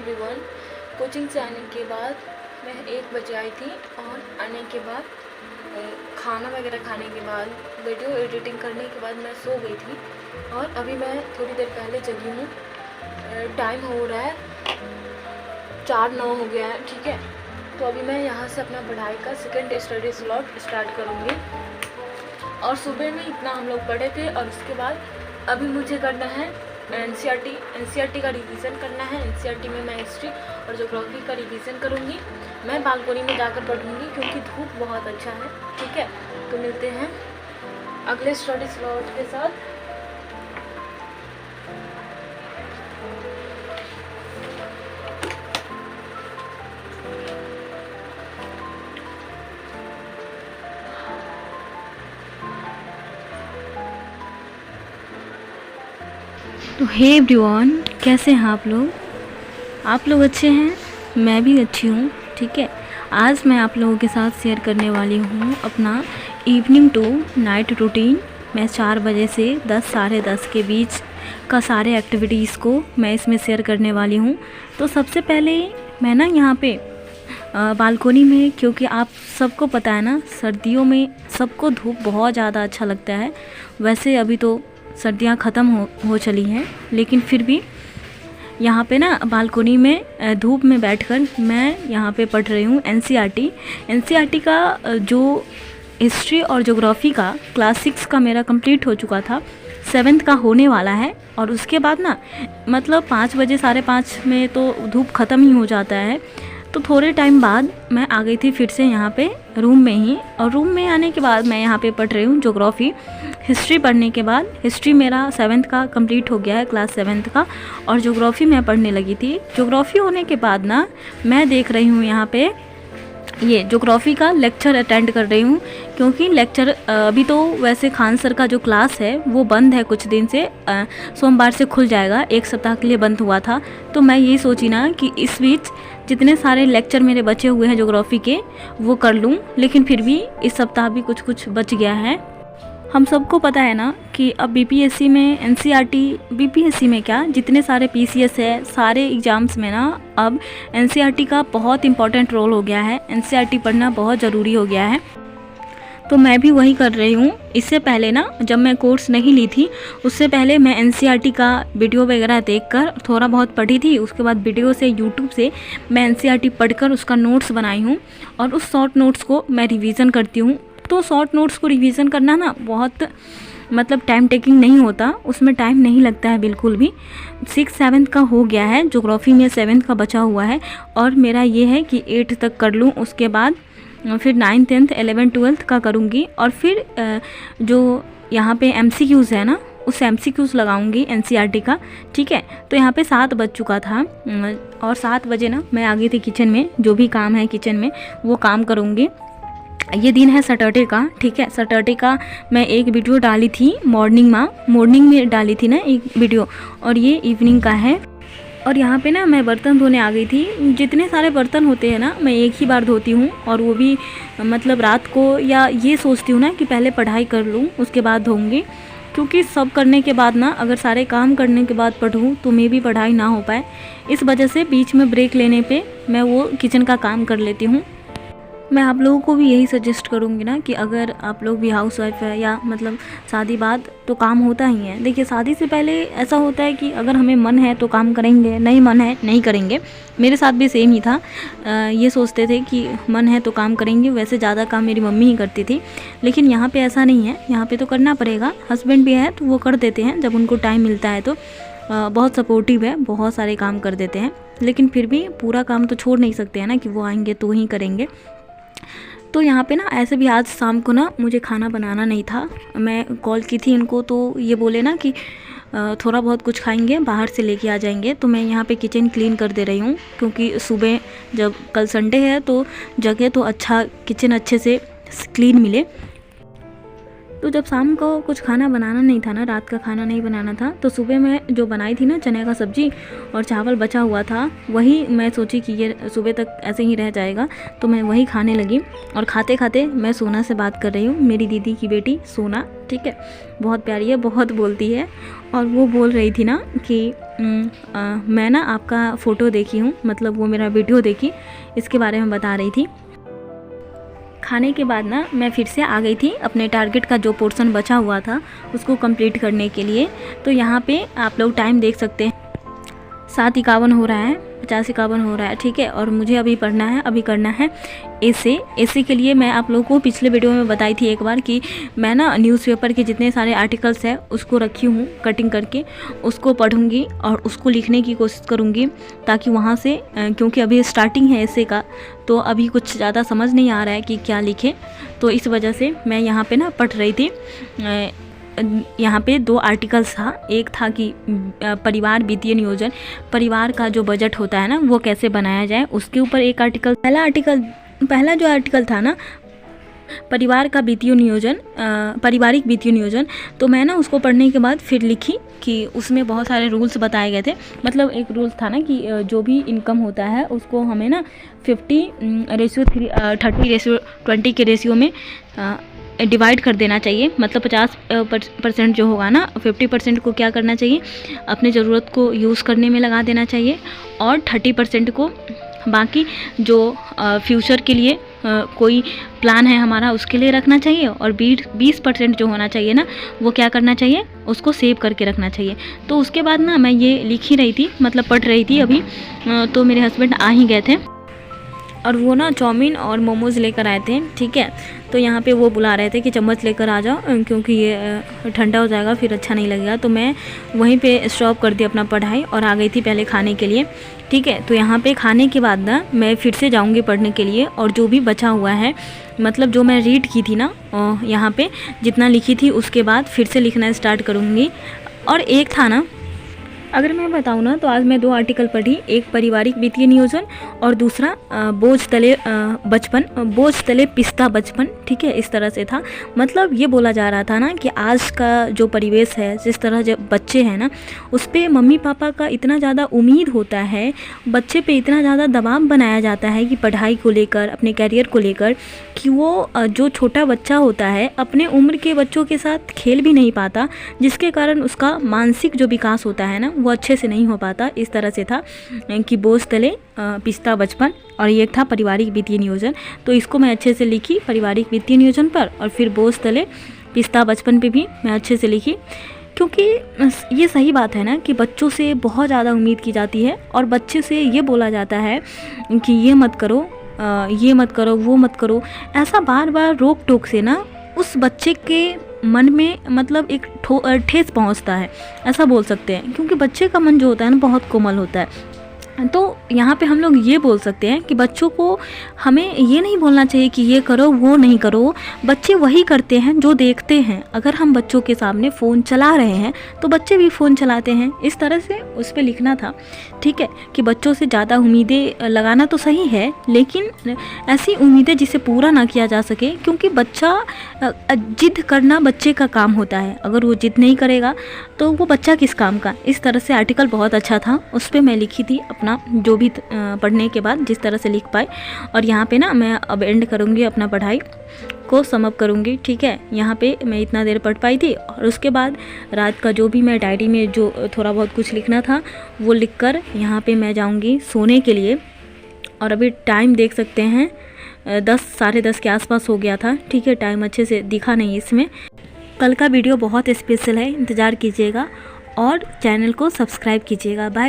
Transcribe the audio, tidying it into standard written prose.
Everyone. Coaching से आने के बाद मैं 1 बजे आई थी और आने के बाद खाना वगैरह खाने के बाद वीडियो एडिटिंग करने के बाद मैं सो गई थी और अभी मैं थोड़ी देर पहले जगी हूँ। टाइम हो रहा है 4:09 हो गया है, ठीक है। तो अभी मैं यहाँ से अपना पढ़ाई का सेकंड स्टडी स्लॉट स्टार्ट करूँगी। और सुबह में इतना हम लोग पढ़े थे और उसके बाद अभी मुझे करना है एनसीईआरटी का रिवीजन करना है। एनसीईआरटी में मैं हिस्ट्री और ज्योग्राफी का रिवीजन करूँगी। मैं बालकोनी में जाकर पढ़ूँगी क्योंकि धूप बहुत अच्छा है, ठीक है। तो मिलते हैं अगले स्टडी स्लॉट के साथ। तो हे एवरीवन, कैसे हैं आप लोग? आप लोग अच्छे हैं, मैं भी अच्छी हूँ, ठीक है। आज मैं आप लोगों के साथ शेयर करने वाली हूँ अपना इवनिंग टू नाइट रूटीन। मैं 4 बजे से 10 साढ़े 10 के बीच का सारे एक्टिविटीज़ को मैं इसमें शेयर करने वाली हूँ। तो सबसे पहले मैं ना यहाँ पे बालकोनी में, क्योंकि आप सबको पता है ना, सर्दियों में सबको धूप बहुत ज़्यादा अच्छा लगता है। वैसे अभी तो सर्दियाँ ख़त्म हो चली हैं, लेकिन फिर भी यहाँ पे ना बालकोनी में धूप में बैठकर मैं यहाँ पे पढ़ रही हूँ एनसीईआरटी का जो हिस्ट्री और ज्योग्राफी का क्लास 6 का मेरा कंप्लीट हो चुका था, 7th का होने वाला है। और उसके बाद ना मतलब 5 बजे साढ़े 5 में तो धूप ख़त्म ही हो जाता है। तो थोड़े टाइम बाद मैं आ गई थी फिर से यहाँ पे रूम में ही। और रूम में आने के बाद मैं यहाँ पे पढ़ रही हूँ ज्योग्राफी। हिस्ट्री पढ़ने के बाद, हिस्ट्री मेरा 7th का कंप्लीट हो गया है, क्लास 7th का। और ज्योग्राफी मैं पढ़ने लगी थी। ज्योग्राफी होने के बाद ना मैं देख रही हूँ यहाँ पे ये ज्योग्राफी का लेक्चर अटेंड कर रही हूँ, क्योंकि लेक्चर अभी तो वैसे खान सर का जो क्लास है वो बंद है कुछ दिन से। सोमवार से खुल जाएगा, 1 सप्ताह के लिए बंद हुआ था। तो मैं यही सोची ना कि इस बीच जितने सारे लेक्चर मेरे बचे हुए हैं ज्योग्राफी के वो कर लूँ। लेकिन फिर भी इस सप्ताह भी कुछ बच गया है। हम सबको पता है ना कि अब बीपीएससी में एनसीईआरटी, बीपीएससी में क्या, जितने सारे पीसीएस है, सारे एग्ज़ाम्स में ना अब एनसीईआरटी का बहुत इम्पॉर्टेंट रोल हो गया है। एनसीईआरटी पढ़ना बहुत ज़रूरी हो गया है। तो मैं भी वही कर रही हूँ। इससे पहले ना जब मैं कोर्स नहीं ली थी, उससे पहले मैं एनसीईआरटी का वीडियो वगैरह देखकर थोड़ा बहुत पढ़ी थी। उसके बाद वीडियो से, यूट्यूब से मैं एनसीईआरटी पढ़कर उसका नोट्स बनाई हूँ और उस शॉर्ट नोट्स को मैं रिवीज़न करती हूँ। तो शॉर्ट नोट्स को रिवीज़न करना ना बहुत मतलब टाइम टेकिंग नहीं होता, उसमें टाइम नहीं लगता है बिल्कुल भी। 6 7 का हो गया है, ज्योग्राफी में 7th का बचा हुआ है और मेरा ये है कि 8 तक कर लूँ। उसके बाद फिर 9th 10th 11th 12th का करूँगी। और फिर जो यहाँ पे MCQs है ना, उस MCQs लगाऊंगी एनसीईआरटी का, ठीक है। तो यहाँ पे 7 बज चुका था और 7 बजे ना मैं आ गई थी किचन में। जो भी काम है किचन में वो काम करूँगी। ये दिन है सैटरडे का, ठीक है। सैटरडे का मैं एक वीडियो डाली थी मॉर्निंग में डाली थी ना एक वीडियो, और ये इवनिंग का है। और यहाँ पे ना मैं बर्तन धोने आ गई थी। जितने सारे बर्तन होते हैं ना मैं एक ही बार धोती हूँ, और वो भी मतलब रात को, या ये सोचती हूँ ना कि पहले पढ़ाई कर लूँ उसके बाद धोऊँगी। क्योंकि सब करने के बाद ना, अगर सारे काम करने के बाद पढ़ूँ तो मे भी पढ़ाई ना हो पाए। इस वजह से बीच में ब्रेक लेने पे मैं वो किचन का काम कर लेती हूँ। मैं आप लोगों को भी यही सजेस्ट करूँगी ना कि अगर आप लोग भी हाउसवाइफ है या मतलब शादी बाद, तो काम होता ही है। देखिए, शादी से पहले ऐसा होता है कि अगर हमें मन है तो काम करेंगे, नहीं मन है नहीं करेंगे। मेरे साथ भी सेम ही था। ये सोचते थे कि मन है तो काम करेंगे। वैसे ज़्यादा काम मेरी मम्मी ही करती थी, लेकिन यहाँ पे ऐसा नहीं है। यहाँ पे तो करना पड़ेगा। हस्बैंड भी है तो वो कर देते हैं जब उनको टाइम मिलता है। तो बहुत सपोर्टिव है, बहुत सारे काम कर देते हैं। लेकिन फिर भी पूरा काम तो छोड़ नहीं सकते हैं ना कि वो आएंगे तो ही करेंगे। तो यहाँ पे ना ऐसे भी आज शाम को ना मुझे खाना बनाना नहीं था। मैं कॉल की थी इनको, तो ये बोले ना कि थोड़ा बहुत कुछ खाएंगे, बाहर से लेके आ जाएंगे। तो मैं यहाँ पे किचन क्लीन कर दे रही हूँ, क्योंकि सुबह जब कल संडे है तो जगह तो अच्छा, किचन अच्छे से क्लीन मिले। तो जब शाम को कुछ खाना बनाना नहीं था ना, रात का खाना नहीं बनाना था, तो सुबह मैं जो बनाई थी ना चने का सब्जी और चावल बचा हुआ था, वही मैं सोची कि ये सुबह तक ऐसे ही रह जाएगा। तो मैं वही खाने लगी। और खाते खाते मैं सोना से बात कर रही हूँ, मेरी दीदी की बेटी सोना, ठीक है। बहुत प्यारी है, बहुत बोलती है। और वो बोल रही थी ना कि मैं ना आपका फ़ोटो देखी हूँ, मतलब वो मेरा वीडियो देखी, इसके बारे में बता रही थी। खाने के बाद ना मैं फिर से आ गई थी अपने टारगेट का जो पोर्शन बचा हुआ था उसको कंप्लीट करने के लिए। तो यहाँ पे आप लोग टाइम देख सकते हैं, 7:51 हो रहा है, 50-51 हो रहा है, ठीक है। और मुझे अभी पढ़ना है, अभी करना है एसे के लिए मैं आप लोगों को पिछले वीडियो में बताई थी एक बार कि मैं ना न्यूज़पेपर के जितने सारे आर्टिकल्स हैं उसको रखी हूँ कटिंग करके, उसको पढ़ूँगी और उसको लिखने की कोशिश करूँगी, ताकि वहाँ से क्योंकि अभी स्टार्टिंग है एसे का, तो अभी कुछ ज़्यादा समझ नहीं आ रहा है कि क्या लिखें, तो इस वजह से मैं यहाँ पे ना पढ़ रही थी। यहाँ पे 2 आर्टिकल्स था, एक था कि परिवार वित्तीय नियोजन, परिवार का जो बजट होता है ना वो कैसे बनाया जाए, उसके ऊपर एक आर्टिकल। पहला जो आर्टिकल था ना परिवार का वित्तीय नियोजन, पारिवारिक वित्तीय नियोजन, तो मैं ना उसको पढ़ने के बाद फिर लिखी कि उसमें बहुत सारे रूल्स बताए गए थे। मतलब एक रूल्स था ना कि जो भी इनकम होता है उसको हमें ना 50:30:20 के रेशियो में डिवाइड कर देना चाहिए। मतलब 50% जो होगा ना, 50% को क्या करना चाहिए, अपने ज़रूरत को यूज़ करने में लगा देना चाहिए, और 30% को बाकी जो फ्यूचर के लिए कोई प्लान है हमारा उसके लिए रखना चाहिए, और 20% जो होना चाहिए ना वो क्या करना चाहिए, उसको सेव करके रखना चाहिए। तो उसके बाद ना मैं ये लिख ही रही थी, मतलब पढ़ रही थी अभी, तो मेरे हस्बैंड आ ही गए थे और वो ना चाउमीन और मोमोज़ लेकर आए थे, ठीक है। तो यहाँ पे वो बुला रहे थे कि चम्मच लेकर आ जाओ क्योंकि ये ठंडा हो जाएगा फिर अच्छा नहीं लगेगा। तो मैं वहीं पे स्टॉप कर दी अपना पढ़ाई और आ गई थी पहले खाने के लिए, ठीक है। तो यहाँ पे खाने के बाद ना मैं फिर से जाऊँगी पढ़ने के लिए, और जो भी बचा हुआ है, मतलब जो मैं रीड की थी ना यहाँ पे जितना लिखी थी उसके बाद फिर से लिखना स्टार्ट करूँगी। और एक था ना, अगर मैं बताऊँ ना तो आज मैं 2 आर्टिकल पढ़ी, एक पारिवारिक वित्तीय नियोजन और दूसरा बोझ तले पिस्ता बचपन, ठीक है। इस तरह से था, मतलब ये बोला जा रहा था ना कि आज का जो परिवेश है, जिस तरह जो बच्चे हैं ना उस पर मम्मी पापा का इतना ज़्यादा उम्मीद होता है, बच्चे पे इतना ज़्यादा दबाव बनाया जाता है कि पढ़ाई को लेकर, अपने कैरियर को लेकर, कि वो जो छोटा बच्चा होता है अपने उम्र के बच्चों के साथ खेल भी नहीं पाता, जिसके कारण उसका मानसिक जो विकास होता है ना वो अच्छे से नहीं हो पाता। इस तरह से था कि बोझ तले पिस्ता बचपन, और ये था पारिवारिक वित्तीय नियोजन। तो इसको मैं अच्छे से लिखी पारिवारिक वित्तीय नियोजन पर, और फिर बोझ तले पिस्ता बचपन पे भी मैं अच्छे से लिखी, क्योंकि ये सही बात है ना कि बच्चों से बहुत ज़्यादा उम्मीद की जाती है, और बच्चे से ये बोला जाता है कि ये मत करो, ये मत करो, वो मत करो, ऐसा बार बार रोक टोक से ना उस बच्चे के मन में मतलब एक ठेस पहुंचता है, ऐसा बोल सकते हैं। क्योंकि बच्चे का मन जो होता है ना बहुत कोमल होता है। तो यहाँ पे हम लोग ये बोल सकते हैं कि बच्चों को हमें ये नहीं बोलना चाहिए कि ये करो वो नहीं करो, बच्चे वही करते हैं जो देखते हैं। अगर हम बच्चों के सामने फ़ोन चला रहे हैं तो बच्चे भी फ़ोन चलाते हैं, इस तरह से उस पर लिखना था, ठीक है। कि बच्चों से ज़्यादा उम्मीदें लगाना तो सही है, लेकिन ऐसी उम्मीदें जिसे पूरा ना किया जा सके, क्योंकि बच्चा जिद करना बच्चे का काम होता है, अगर वो जिद नहीं करेगा तो वो बच्चा किस काम का। इस तरह से आर्टिकल बहुत अच्छा था, उस पर मैं लिखी थी अपना जो भी पढ़ने के बाद जिस तरह से लिख पाए। और यहाँ पे ना मैं अब एंड करूँगी, अपना पढ़ाई को समअप करूँगी, ठीक है। यहाँ पे मैं इतना देर पढ़ पाई थी, और उसके बाद रात का जो भी मैं डायरी में जो थोड़ा बहुत कुछ लिखना था वो लिखकर यहाँ पे मैं जाऊँगी सोने के लिए। और अभी टाइम देख सकते हैं 10 साढ़े 10 के आसपास हो गया था, ठीक है। टाइम अच्छे से दिखा नहीं इसमें। कल का वीडियो बहुत स्पेशल है, इंतज़ार कीजिएगा और चैनल को सब्सक्राइब कीजिएगा। बाय।